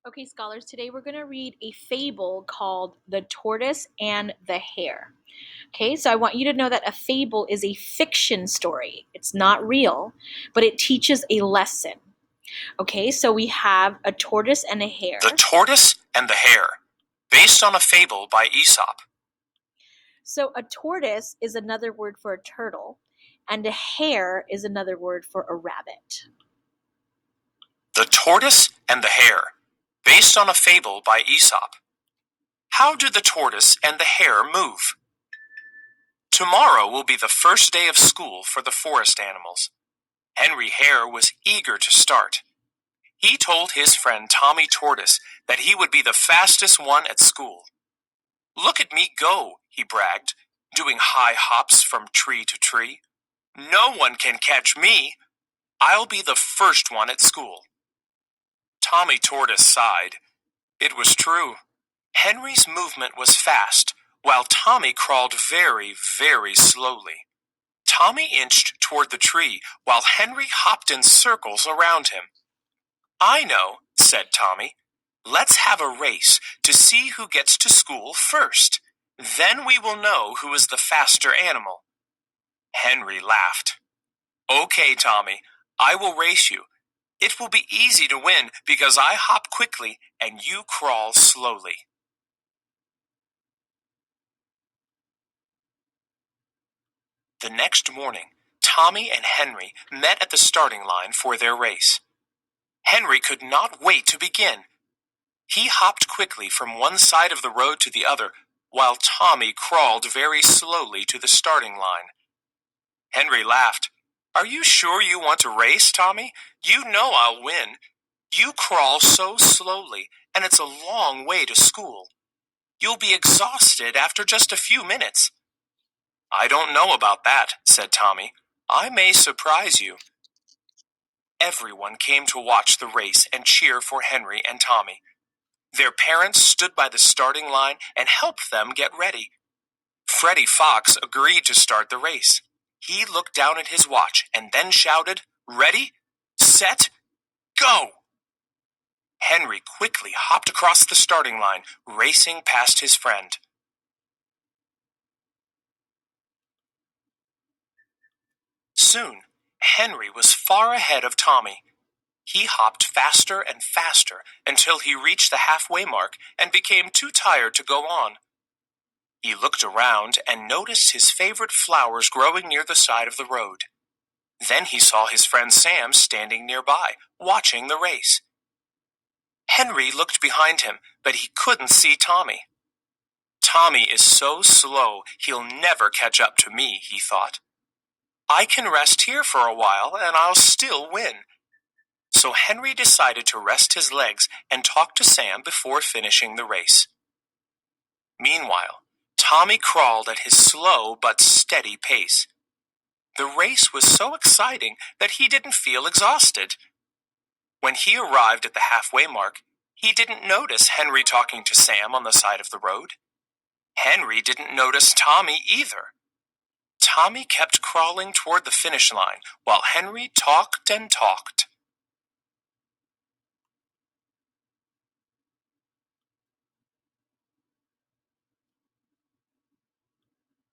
Okay, scholars, today we're going to read a fable called The Tortoise and the Hare. Okay, so I want you to know that a fable is a fiction story. It's not real, but it teaches a lesson. Okay, so we have a tortoise and a hare. The Tortoise and the Hare, based on a fable by Aesop. So a tortoise is another word for a turtle, and a hare is another word for a rabbit. The Tortoise and the Hare, based on a fable by Aesop. How do the tortoise and the hare move? Tomorrow will be the first day of school for the forest animals. Henry Hare was eager to start. He told his friend Tommy Tortoise that he would be the fastest one at school. "Look at me go," he bragged, doing high hops from tree to tree. "No one can catch me. I'll be the first one at school." Tommy Tortoise sighed. It was true. Henry's movement was fast, while Tommy crawled very, very slowly. Tommy inched toward the tree, while Henry hopped in circles around him. "I know," said Tommy. "Let's have a race to see who gets to school first. Then we will know who is the faster animal." Henry laughed. "Okay, Tommy, I will race you. It will be easy to win because I hop quickly and you crawl slowly." The next morning, Tommy and Henry met at the starting line for their race. Henry could not wait to begin. He hopped quickly from one side of the road to the other, while Tommy crawled very slowly to the starting line. Henry laughed. "Are you sure you want to race, Tommy? You know I'll win. You crawl so slowly, and it's a long way to school. You'll be exhausted after just a few minutes." "I don't know about that," said Tommy. "I may surprise you." Everyone came to watch the race and cheer for Henry and Tommy. Their parents stood by the starting line and helped them get ready. Freddie Fox agreed to start the race. He looked down at his watch and then shouted, "Ready, set, go!" Henry quickly hopped across the starting line, racing past his friend. Soon, Henry was far ahead of Tommy. He hopped faster and faster until he reached the halfway mark and became too tired to go on. He looked around and noticed his favorite flowers growing near the side of the road. Then he saw his friend Sam standing nearby, watching the race. Henry looked behind him, but he couldn't see Tommy. "Tommy is so slow, he'll never catch up to me," he thought. "I can rest here for a while, and I'll still win." So Henry decided to rest his legs and talk to Sam before finishing the race. Meanwhile, Tommy crawled at his slow but steady pace. The race was so exciting that he didn't feel exhausted. When he arrived at the halfway mark, he didn't notice Henry talking to Sam on the side of the road. Henry didn't notice Tommy either. Tommy kept crawling toward the finish line while Henry talked and talked.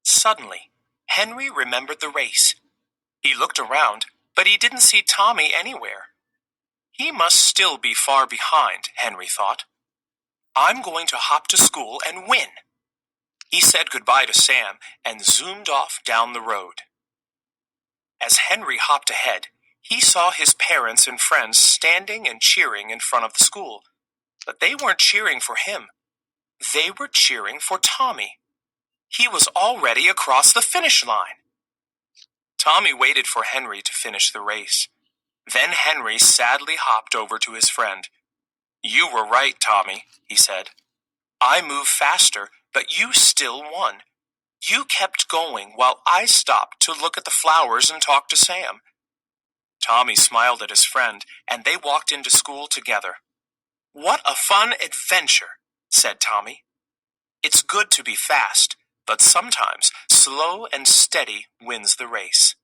Suddenly, Henry remembered the race. He looked around, but he didn't see Tommy anywhere. He must still be far behind, Henry thought. "I'm going to hop to school and win." He said goodbye to Sam and zoomed off down the road. As Henry hopped ahead, he saw his parents and friends standing and cheering in front of the school. But they weren't cheering for him. They were cheering for Tommy. He was already across the finish line. Tommy waited for Henry to finish the race. Then Henry sadly hopped over to his friend. "You were right, Tommy," he said. "I moved faster, but you still won. You kept going while I stopped to look at the flowers and talk to Sam." Tommy smiled at his friend, and they walked into school together. "What a fun adventure," said Tommy. "It's good to be fast, but sometimes slow and steady wins the race."